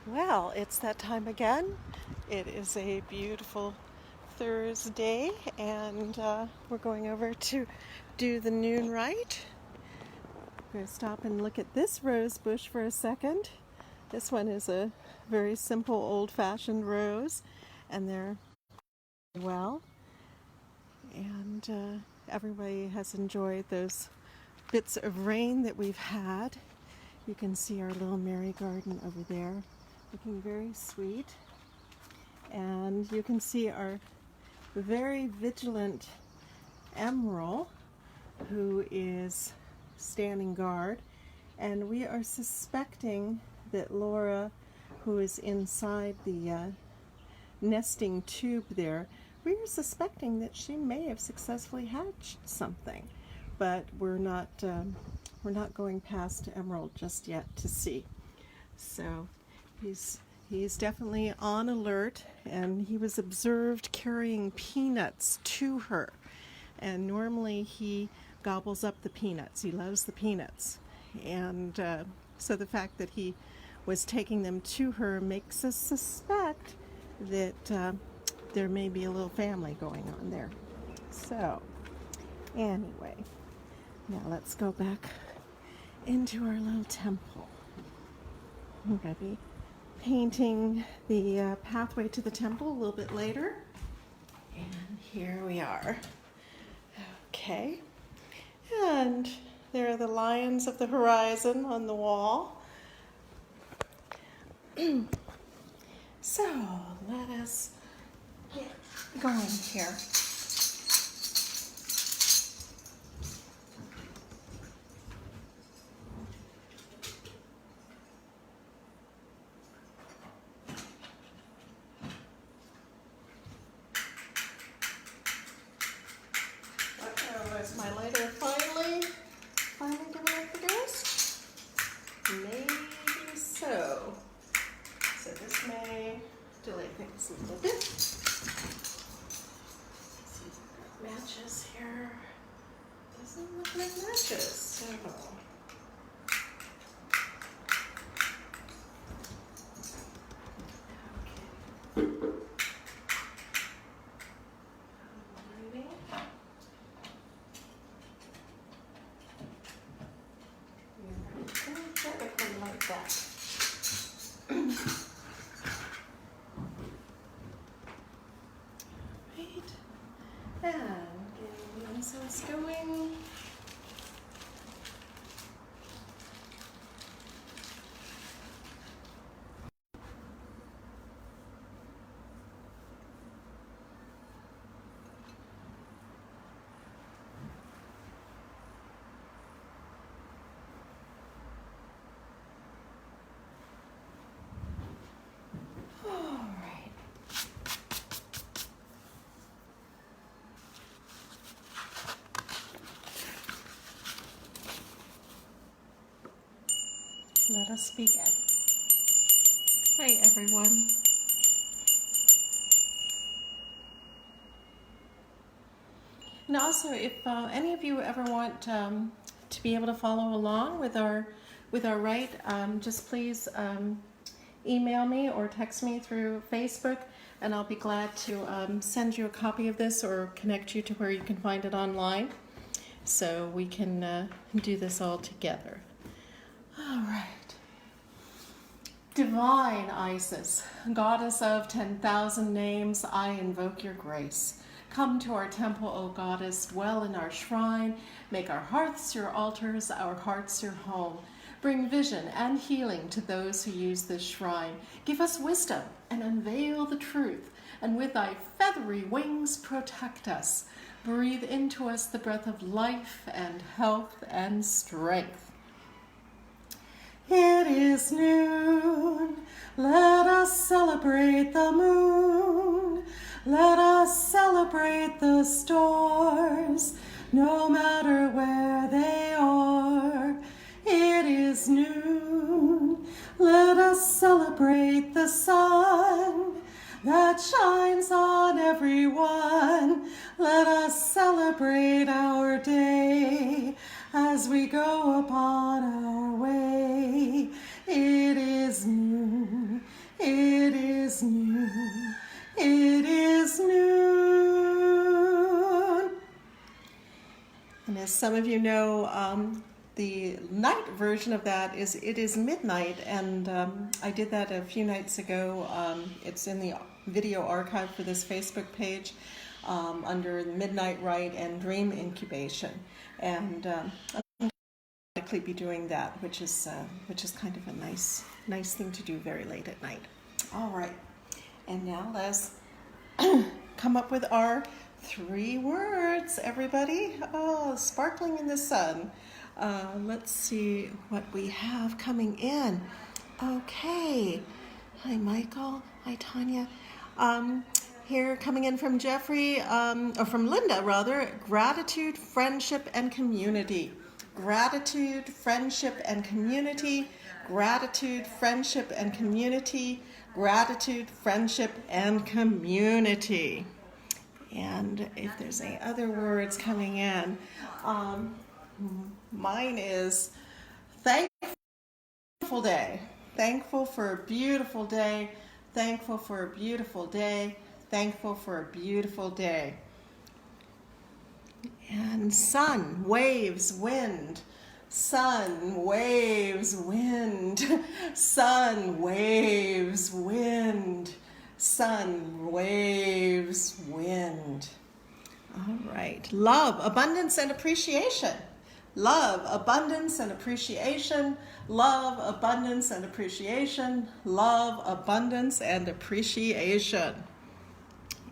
Well, it's that time again. It is a beautiful Thursday, and we're going over to do the noon rite. We're going to stop and look at this rose bush for a second. This one is a very simple, old-fashioned rose, and they're well. And everybody has enjoyed those bits of rain that we've had. You can see our little Mary garden over there, looking very sweet. And you can see our very vigilant Emerald, who is standing guard. And we are suspecting that Laura, who is inside the nesting tube there, we are suspecting that she may have successfully hatched something, but we're not going past Emerald just yet to see. So he's definitely on alert, and he was observed carrying peanuts to her. And normally he gobbles up the peanuts. He loves the peanuts. And so the fact that he was taking them to her makes us suspect that there may be a little family going on there. So anyway, now let's go back into our little temple. We're going to be painting the pathway to the temple a little bit later. And here we are. Okay. And there are the lions of the horizon on the wall. So let us get going here. Is my lighter finally giving up the ghost? Maybe so. So this may delay things a little bit. Let's see, we've got matches here. Doesn't look like matches, so. Like that. Right. And getting the incense going. Let us begin. Hi, everyone. And also, if any of you ever want to be able to follow along with our rite, just please email me or text me through Facebook, and I'll be glad to send you a copy of this or connect you to where you can find it online, so we can do this all together. All right. Divine Isis, goddess of 10,000 names, I invoke your grace. Come to our temple, O goddess, dwell in our shrine, make our hearths your altars, our hearts your home. Bring vision and healing to those who use this shrine. Give us wisdom and unveil the truth, and with thy feathery wings protect us. Breathe into us the breath of life and health and strength. It is noon, let us celebrate the moon. Let us celebrate the stars, no matter where they are. It is noon, let us celebrate the sun that shines on everyone. Let us celebrate our day as we go upon our way. It is noon, as some of you know, the night version of that is It Is Midnight, and I did that a few nights ago. It's in the video archive for this Facebook page under Midnight Rite and Dream Incubation, and I'll likely be doing that, which is kind of a nice thing to do very late at night. All right, and now let's come up with our 3 words, everybody. Oh, sparkling in the sun. Let's see what we have coming in. Okay. Hi, Michael. Hi, Tanya. Here coming in from Jeffrey, or from Linda, rather. Gratitude, friendship, and community. Gratitude, friendship, and community. Gratitude, friendship, and community. Gratitude, friendship, and community. And if there's any other words coming in, mine is thankful day. Thankful for a beautiful day. Thankful for a beautiful day. Thankful for a beautiful day. And sun, waves, wind. Sun, waves, wind. Sun, waves, wind. Sun, waves, wind. All right. Love, abundance, and appreciation. Love, abundance, and appreciation. Love, abundance, and appreciation. Love, abundance, and appreciation.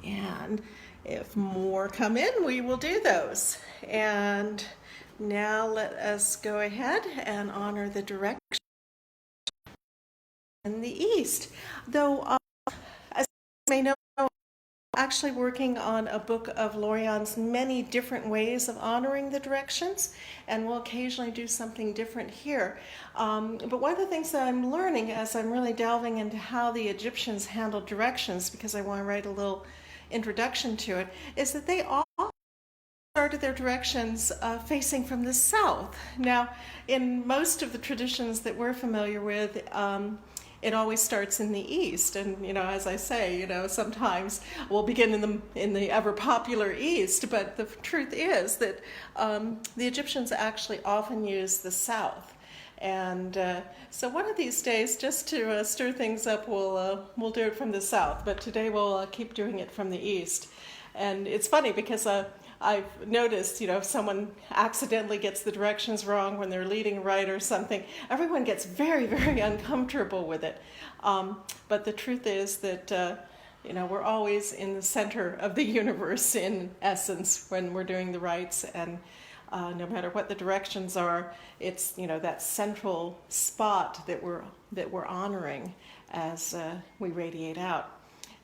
And if more come in, we will do those. And now let us go ahead and honor the direction in the east. Though, as you may know, I'm actually working on a book of Lorian's many different ways of honoring the directions, and we'll occasionally do something different here. But one of the things that I'm learning as I'm really delving into how the Egyptians handled directions, because I want to write a little introduction to it, is that they all started their directions facing from the south. Now, in most of the traditions that we're familiar with, it always starts in the east, and as I say, sometimes we'll begin in the ever popular east. But the truth is that the Egyptians actually often use the south, and so one of these days, just to stir things up, we'll do it from the south. But today we'll keep doing it from the east, and it's funny because I've noticed, if someone accidentally gets the directions wrong when they're leading right or something, everyone gets very, very uncomfortable with it. But the truth is that, we're always in the center of the universe in essence when we're doing the rites, and no matter what the directions are, it's, that central spot that we're honoring as we radiate out.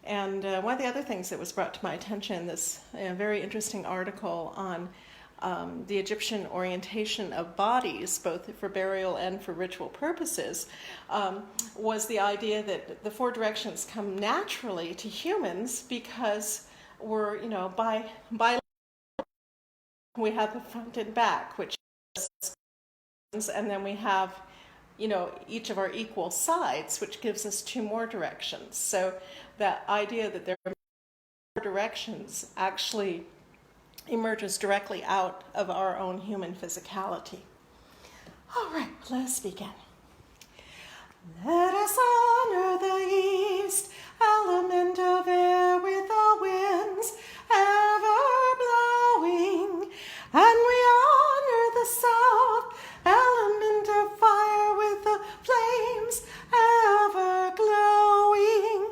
And one of the other things that was brought to my attention, this very interesting article on the Egyptian orientation of bodies, both for burial and for ritual purposes, was the idea that the 4 directions come naturally to humans because we're, by we have the front and back, which is, and then we have each of our equal sides, which gives us 2 more directions. So that idea that there are more directions actually emerges directly out of our own human physicality. All right, let's begin. Let us honor the east, element of air with the winds ever blowing, and we honor the south, element of fire with the flames ever glowing,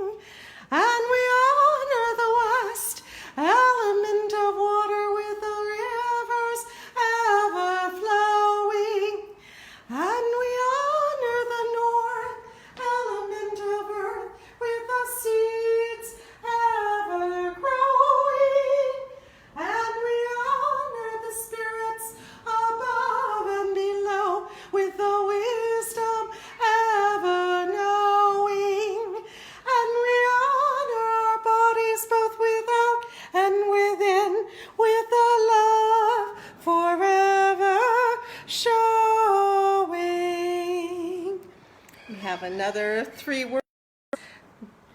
and we honor the west, element of water with the rivers ever flowing, and we honor the north, element of earth with the seeds ever growing, and we honor the spirits above and below with the wisdom ever knowing, and we honor our bodies both without and within with the love forever showing. We have another 3 words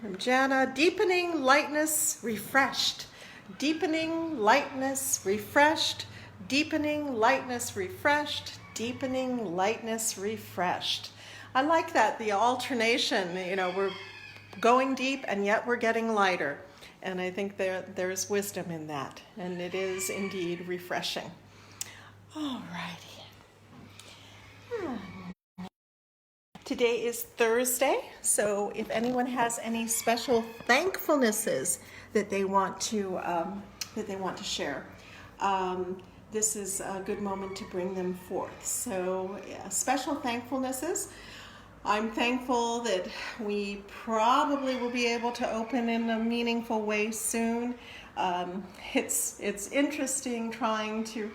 from Jana. Deepening, lightness, refreshed. Deepening, lightness, refreshed. Deepening, lightness, refreshed, deepening, lightness, refreshed. I like that, the alternation, we're going deep and yet we're getting lighter. And I think there's wisdom in that, and it is indeed refreshing. All righty. Today is Thursday, so if anyone has any special thankfulnesses that they want to share, this is a good moment to bring them forth. So, special thankfulnesses. I'm thankful that we probably will be able to open in a meaningful way soon. It's interesting trying to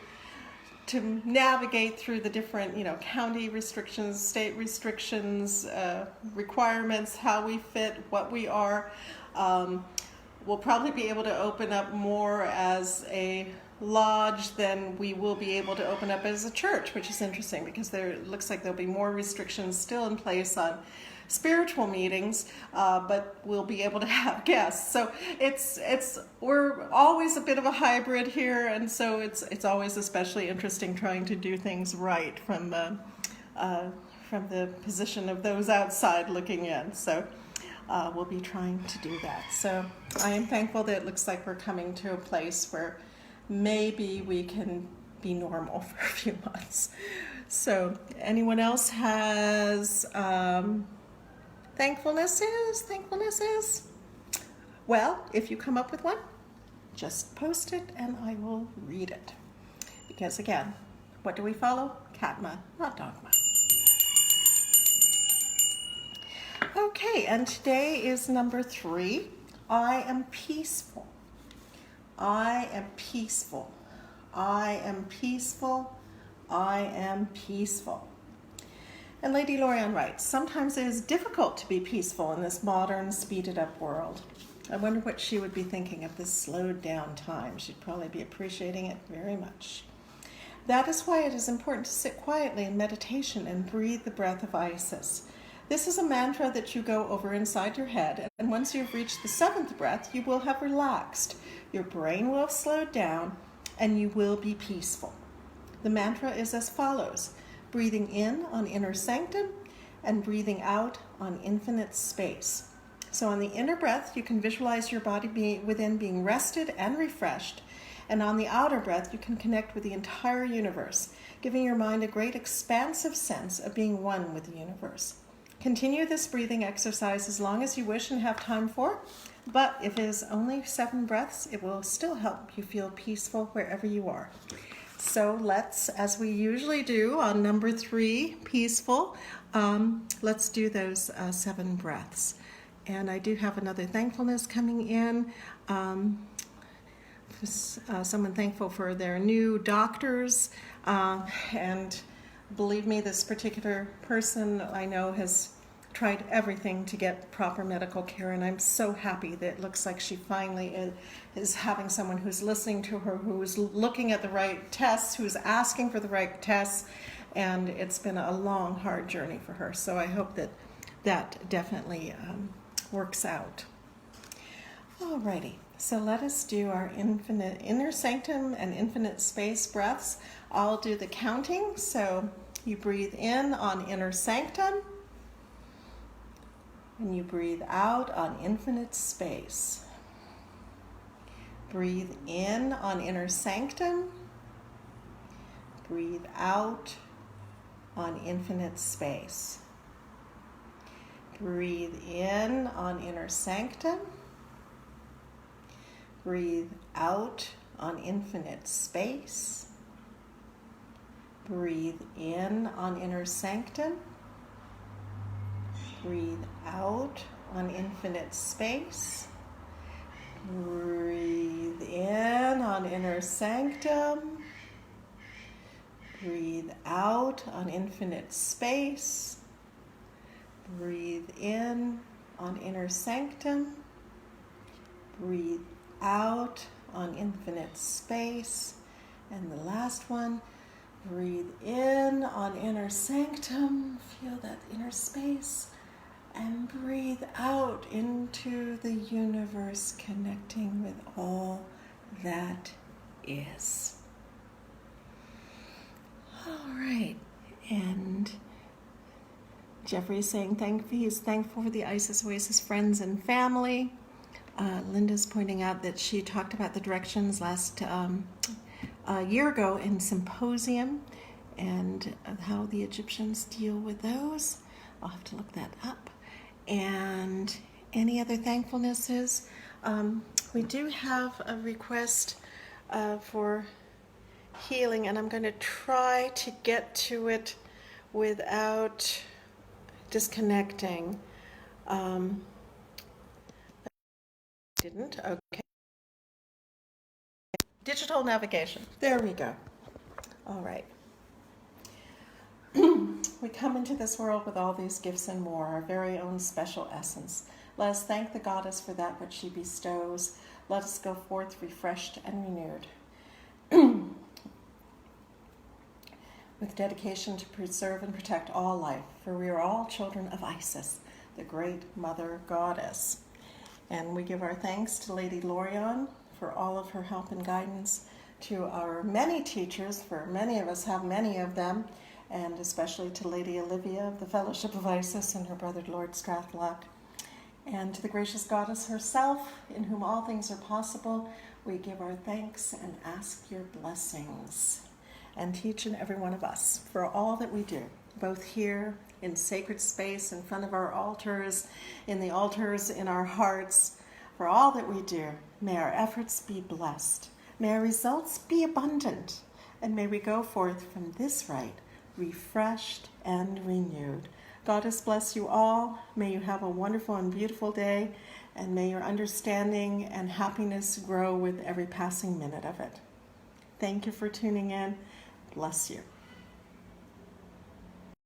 navigate through the different, county restrictions, state restrictions, requirements, how we fit, what we are. We'll probably be able to open up more as a lodge than we will be able to open up as a church, which is interesting because it looks like there'll be more restrictions still in place on spiritual meetings, but we'll be able to have guests. So we're always a bit of a hybrid here, and so it's always especially interesting trying to do things right from the position of those outside looking in. So we'll be trying to do that. So I am thankful that it looks like we're coming to a place where maybe we can be normal for a few months. So anyone else has thankfulnesses? Well, if you come up with one, just post it and I will read it. Because again, what do we follow? Katma, not dogma. Okay, and today is number 3. I am peaceful. I am peaceful. I am peaceful. I am peaceful. And Lady Lorianne writes, sometimes it is difficult to be peaceful in this modern, speeded up world. I wonder what she would be thinking of this slowed down time. She'd probably be appreciating it very much. That is why it is important to sit quietly in meditation and breathe the breath of Isis. This is a mantra that you go over inside your head, and once you've reached the 7th breath, you will have relaxed. Your brain will have slowed down, and you will be peaceful. The mantra is as follows: breathing in on inner sanctum and breathing out on infinite space. So on the inner breath, you can visualize your body being rested and refreshed, and on the outer breath, you can connect with the entire universe, giving your mind a great expansive sense of being one with the universe. Continue this breathing exercise as long as you wish and have time for, but if it is only 7 breaths, it will still help you feel peaceful wherever you are. So let's, as we usually do on number 3, peaceful, let's do those 7 breaths. And I do have another thankfulness coming in. Someone thankful for their new doctors, and believe me, this particular person I know has tried everything to get proper medical care, and I'm so happy that it looks like she finally is having someone who's listening to her, who's looking at the right tests, who's asking for the right tests, and it's been a long, hard journey for her. So I hope that definitely works out. Alrighty, so let us do our infinite inner sanctum and infinite space breaths. I'll do the counting. So you breathe in on inner sanctum, and you breathe out on infinite space. Breathe in on inner sanctum. Breathe out on infinite space. Breathe in on inner sanctum. Breathe out on infinite space. Breathe in on inner sanctum. Breathe out on infinite space. Breathe in on inner sanctum. Breathe out on infinite space. Breathe in on inner sanctum. Breathe out on infinite space. And the last one, breathe in on inner sanctum. Feel that inner space. And breathe out into the universe, connecting with all that is. All right, and Jeffrey is saying he's thankful for the Isis Oasis friends and family. Linda's pointing out that she talked about the directions a year ago in Symposium and how the Egyptians deal with those. I'll have to look that up. And any other thankfulnesses? We do have a request for healing, and I'm going to try to get to it without disconnecting. Didn't? Okay. Digital navigation. There we go. All right. We come into this world with all these gifts and more, our very own special essence. Let us thank the goddess for that which she bestows. Let us go forth refreshed and renewed. With dedication to preserve and protect all life, for we are all children of Isis, the great mother goddess. And we give our thanks to Lady Lorion for all of her help and guidance, to our many teachers, for many of us have many of them, and especially to Lady Olivia of the Fellowship of Isis and her brother Lord Strathlock. And to the gracious goddess herself, in whom all things are possible, we give our thanks and ask your blessings. And to each and every one of us for all that we do, both here in sacred space in front of our altars, in the altars in our hearts, for all that we do. May our efforts be blessed. May our results be abundant. And may we go forth from this rite refreshed and renewed. Goddess bless you all. May you have a wonderful and beautiful day, and may your understanding and happiness grow with every passing minute of it. Thank you for tuning in. Bless you.